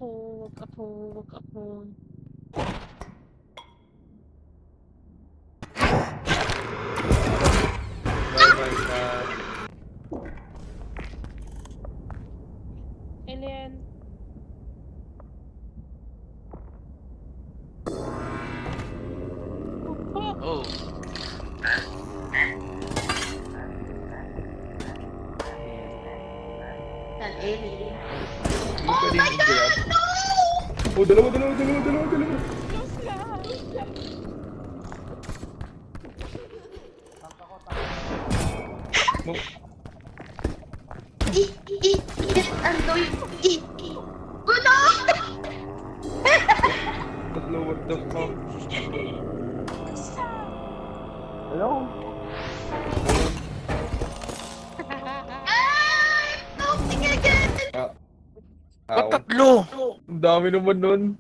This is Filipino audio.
wag ako. Bye-bye ka. Alien. Oh. An alien. Oh my God! No! Oh, dalawa. Close lang. Andoy. Gulo! Tatlo, what the fuck? Hello? Ay! Something again! Ah. Ba't tatlo? Ang dami naman nun.